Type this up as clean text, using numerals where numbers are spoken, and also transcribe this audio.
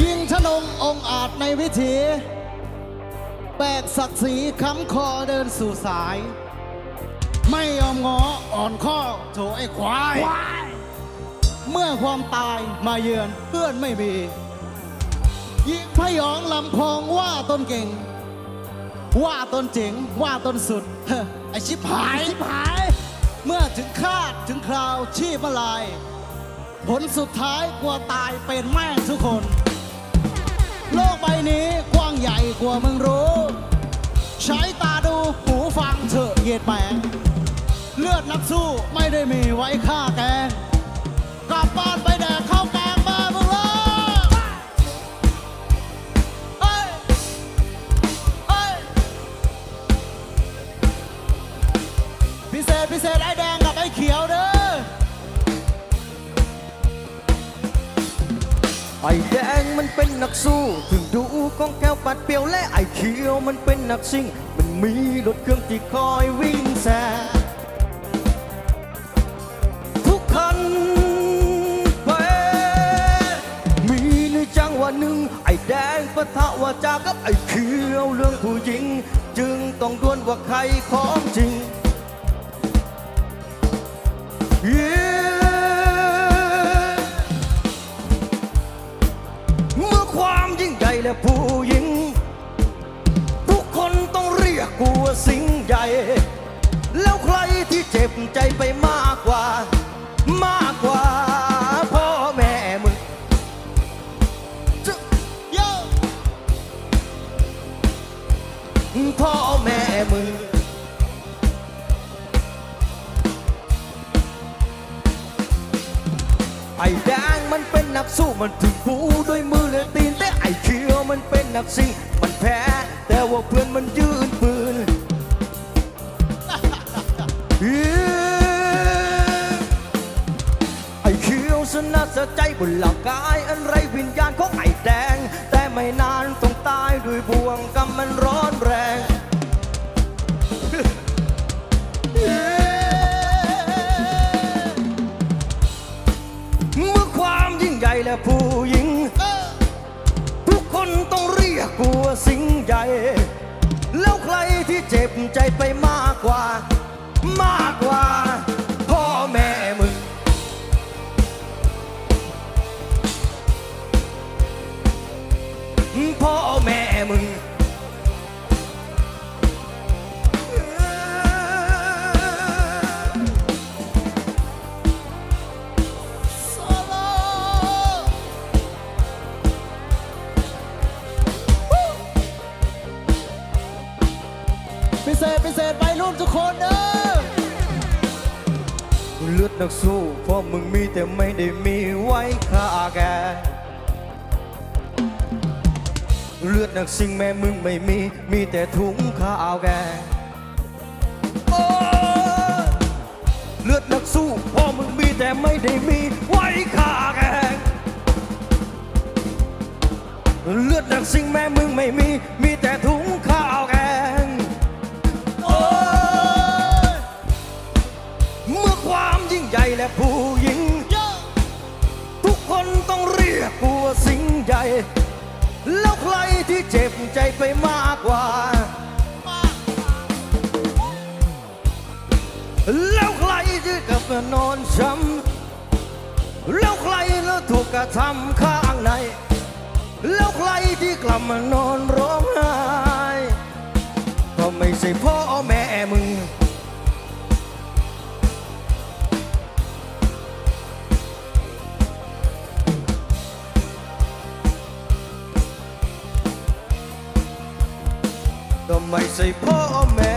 ยิ่งชนงองอาจในวิถีแบกศักดิ์ศรีค้ำคอเดินสู่สาย ไม่ยอมงออ่อนข้อโถไอ้ควายเมื่อความตายมาเยือนเพื่อนไม่มียิ่งพยองลำพองว่าตนเก่งว่าตนเจ๋งว่าตนสุดไอชิบหายเมื่อถึงคาดถึงคราวชีพลายผลสุดท้ายกลัวตายเป็นแม่งทุกคนโลกใบนี้กว้างใหญ่กว่ามึงรู้ใช้ตาดูหูฟังเถอะเหยียดแปงเลือดนักสู้ไม่ได้มีไว้ฆ่าแกงกลับบ้านไปแดกข้าวแกงมามึงเลยพิเศษไอ้แดงกับไอ้เขียวเด้อไอ้แดงมันเป็นนักสู้ถึงดูกองแก้วปัดเปรียวและไอ้เขียวมันเป็นนักซิ่งมันมีรถเครื่องที่คอยวิ่งแซงทุกคันไปมีในจังหวะหนึ่งไอ้แดงปะทะวาจากับไอ้เขียวเรื่องผู้หญิงจึงต้องดวลว่าใครของจริงเมื่อความยิ่งใหญ่และผู้หญิงทุกคนต้องเรียกกูว่าสิงใหญ่แล้วใครที่เจ็บใจไปมากกว่าพ่อแม่มึงพ่อแม่มึงไอ้แดงมันเป็นนักสู้มันถึงกูด้วยมือและตีนแต่ไอ้เขียวมันเป็นนักซิ่งมันแพ้แต่ว่าเพื่อนมันยืนปืนไอ้เขียวสนัดสะใจบนหลังกายอันไรวิญญาณของไอ้แดงแต่ไม่นานต้องตายด้วยบ่วงกรรมมันร้อนแรงเมื่อความยิ่งใหญ่และผู้หญิงทุกคนต้องเรียกกูว่าสิงใหญ่แล้วใครที่เจ็บใจไปมากกว่าพ่อแม่มึงพ่อแม่มึงพิเศษไปรุ่นทุกคนเด้อเลือดนักสู้เพราะมึงมีแต่ไม่ได้มีไว้ฆ่าแกเลือดนักซิ่งแม่มึงไม่มีแต่ถุงข้าวแกเลือดนักสู้เพราะมึงมีแต่ไม่ได้มีไว้ฆ่าแกเลือดนักซิ่งแม่มึงไม่มีแต่ถุงข้าวแกงเมื่อความยิ่งใหญ่และผู้หญิงทุกคนต้องเรียกกูว่าสิงใหญ่แล้วใครที่เจ็บใจไปมากกว่าแล้วใครที่กลับมานอนช้ำแล้วใครแล้วถูกกระทำข้างในแล้วใครที่กลับมานอนร้องไห้ก็ไม่ใช่พ่อแม่มึงก็ไม่ใช่พ่อแม่